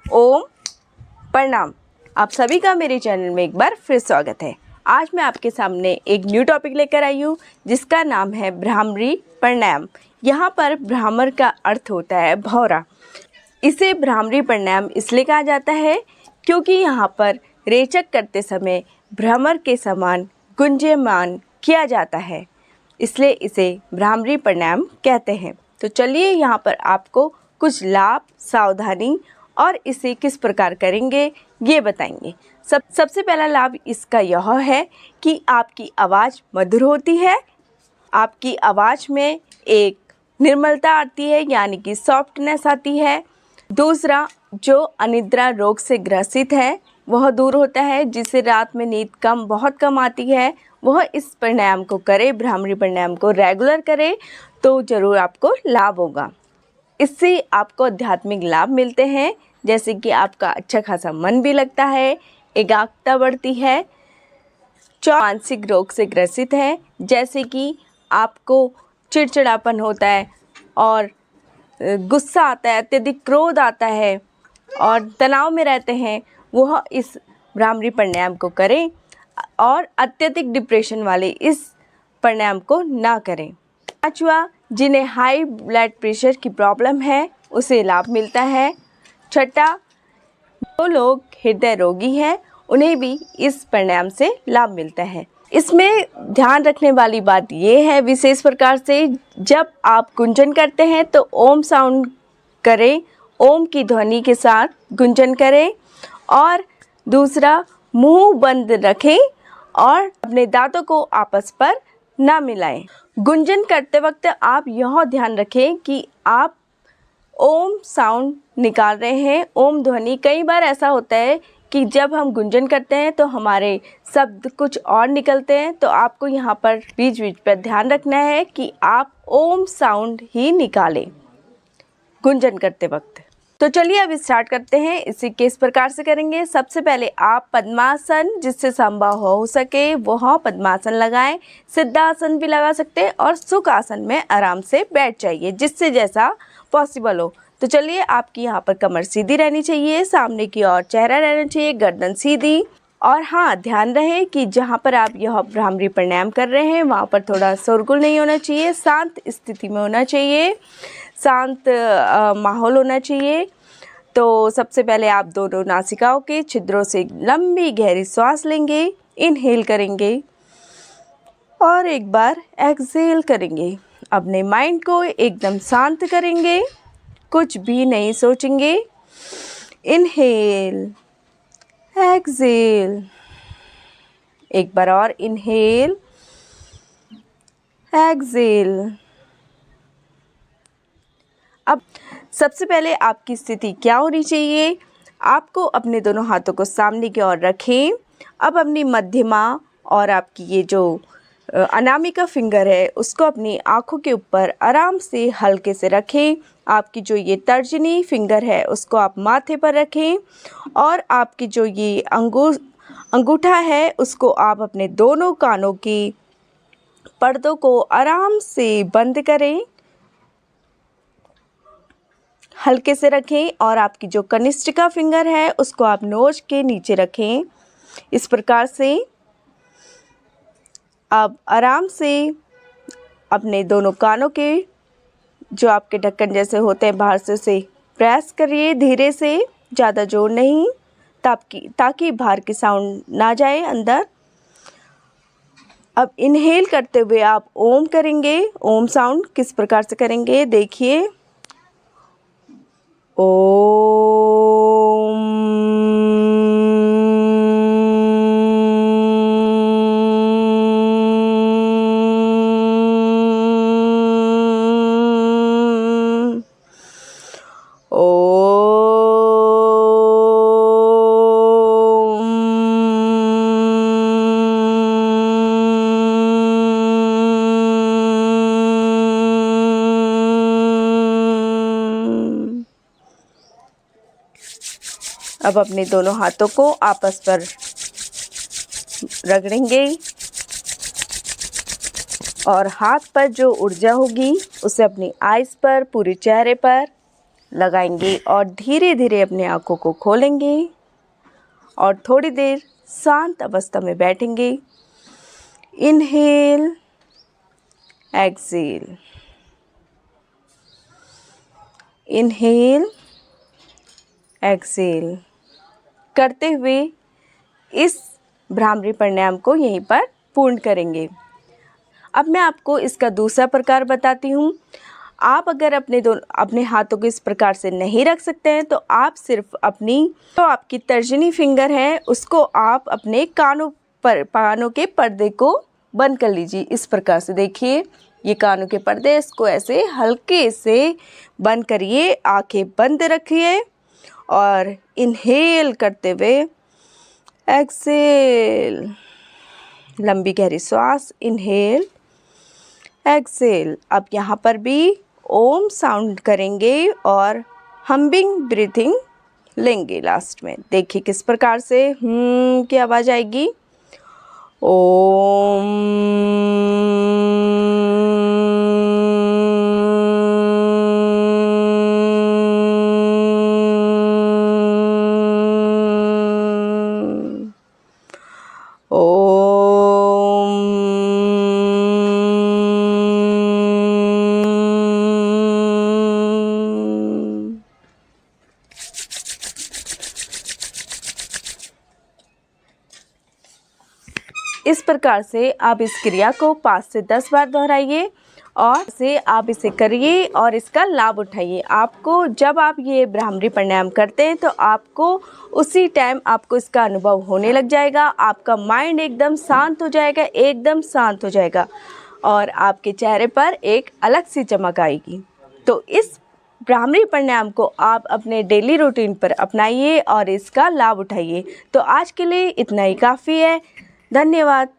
ओम प्रणाम। आप सभी का मेरे चैनल में एक बार फिर स्वागत है। आज मैं आपके सामने एक न्यू टॉपिक लेकर आई हूँ जिसका नाम है भ्रामरी प्राणायाम। यहाँ पर भ्रामर का अर्थ होता है भौरा। इसे भ्रामरी प्राणायाम इसलिए कहा जाता है क्योंकि यहाँ पर रेचक करते समय भ्रमर के समान गुंजयमान किया जाता है, इसलिए इसे भ्रामरी प्राणायाम कहते हैं। तो चलिए यहाँ पर आपको कुछ लाभ, सावधानी और इसे किस प्रकार करेंगे ये बताएंगे। सबसे पहला लाभ इसका यह है कि आपकी आवाज़ मधुर होती है, आपकी आवाज़ में एक निर्मलता आती है यानी कि सॉफ्टनेस आती है। दूसरा, जो अनिद्रा रोग से ग्रसित है वह दूर होता है, जिसे रात में नींद बहुत कम आती है, वह इस प्राणायाम को करे, भ्रामरी प्राणायाम को रेगुलर करे तो ज़रूर आपको लाभ होगा। इससे आपको आध्यात्मिक लाभ मिलते हैं, जैसे कि आपका अच्छा खासा मन भी लगता है, एकाग्रता बढ़ती है। मानसिक रोग से ग्रसित है, जैसे कि आपको चिड़चिड़ापन होता है और गुस्सा आता है, अत्यधिक क्रोध आता है और तनाव में रहते हैं, वह इस भ्रामरी प्राणायाम को करें और अत्यधिक डिप्रेशन वाले इस प्राणायाम को ना करें। पाँचवा, जिन्हें हाई ब्लड प्रेशर की प्रॉब्लम है उसे लाभ मिलता है। छठा, जो लोग हृदय रोगी हैं उन्हें भी इस प्राणायाम से लाभ मिलता है। इसमें ध्यान रखने वाली बात ये है विशेष प्रकार से, जब आप गुंजन करते हैं तो ओम साउंड करें, ओम की ध्वनि के साथ गुंजन करें। और दूसरा, मुंह बंद रखें और अपने दांतों को आपस पर ना मिलाएं। गुंजन करते वक्त आप यह ध्यान रखें कि आप ओम साउंड निकाल रहे हैं, ओम ध्वनि। कई बार ऐसा होता है कि जब हम गुंजन करते हैं तो हमारे शब्द कुछ और निकलते हैं, तो आपको यहाँ पर बीच बीच पर ध्यान रखना है कि आप ओम साउंड ही निकालें गुंजन करते वक्त। तो चलिए अब स्टार्ट करते हैं। इसे किस प्रकार से करेंगे। सबसे पहले आप पद्मासन, जिससे संभव हो सके वह पद्मासन लगाएं। सिद्धासन भी लगा सकते हैं और सुख आसन में आराम से बैठ जाइए, जिससे जैसा पॉसिबल हो। तो चलिए, आपकी यहाँ पर कमर सीधी रहनी चाहिए, सामने की ओर चेहरा रहना चाहिए, गर्दन सीधी। और हाँ, ध्यान रहे कि जहाँ पर आप यह भ्रामरी प्राणायाम कर रहे हैं वहाँ पर थोड़ा शोरगुल नहीं होना चाहिए, शांत स्थिति में होना चाहिए, शांत माहौल होना चाहिए। तो सबसे पहले आप दोनों नासिकाओं के छिद्रों से लंबी गहरी सांस लेंगे, इनहेल करेंगे और एक बार एक्सहेल करेंगे। अपने माइंड को एकदम शांत करेंगे, कुछ भी नहीं सोचेंगे। इनहेल, एक्सहेल, एक बार और इनहेल, एक्सहेल। अब सबसे पहले आपकी स्थिति क्या होनी चाहिए। आपको अपने दोनों हाथों को सामने की ओर रखें। अब अपनी मध्यमा और आपकी ये जो अनामिका फिंगर है उसको अपनी आँखों के ऊपर आराम से हल्के से रखें। आपकी जो ये तर्जनी फिंगर है उसको आप माथे पर रखें और आपकी जो ये अंगूठा है उसको आप अपने दोनों कानों की पर्दों को आराम से बंद करें, हल्के से रखें। और आपकी जो कनिष्ठिका फिंगर है उसको आप नोज के नीचे रखें, इस प्रकार से। अब आराम से अपने दोनों कानों के जो आपके ढक्कन जैसे होते हैं बाहर से उसे प्रेस करिए धीरे से, ज़्यादा जोर नहीं, ताकि बाहर की साउंड ना जाए अंदर। अब इनहेल करते हुए आप ओम करेंगे। ओम साउंड किस प्रकार से करेंगे देखिए। ओम, अब अपने दोनों हाथों को आपस पर रगड़ेंगे और हाथ पर जो ऊर्जा होगी उसे अपनी आइज़ पर, पूरे चेहरे पर लगाएंगे और धीरे धीरे अपनी आँखों को खोलेंगे और थोड़ी देर शांत अवस्था में बैठेंगे। इनहेल, एक्सेल, इनहेल, एक्सेल करते हुए इस भ्रामरी प्राणायाम को यहीं पर पूर्ण करेंगे। अब मैं आपको इसका दूसरा प्रकार बताती हूँ। आप अगर अपने हाथों को इस प्रकार से नहीं रख सकते हैं तो आप सिर्फ आपकी तर्जनी फिंगर है उसको आप अपने कानों के पर्दे को बंद कर लीजिए। इस प्रकार से देखिए, ये कानों के पर्दे, इसको ऐसे हल्के से बंद करिए, आंखें बंद रखिए और इनहेल करते हुए एक्सेल, लंबी गहरी श्वास, इनहेल, एक्सेल। अब यहाँ पर भी ओम साउंड करेंगे और हम्बिंग ब्रीथिंग लेंगे लास्ट में। देखिए किस प्रकार से की आवाज़ आएगी। ओम। इस प्रकार से आप इस क्रिया को 5 से 10 बार दोहराइए और आप इसे करिए और इसका लाभ उठाइए। आपको जब आप ये भ्रामरी प्राणायाम करते हैं तो आपको उसी टाइम आपको इसका अनुभव होने लग जाएगा। आपका माइंड एकदम शांत हो जाएगा, एकदम शांत हो जाएगा और आपके चेहरे पर एक अलग सी चमक आएगी। तो इस भ्रामरी प्राणायाम को आप अपने डेली रूटीन पर अपनाइए और इसका लाभ उठाइए। तो आज के लिए इतना ही काफ़ी है। धन्यवाद।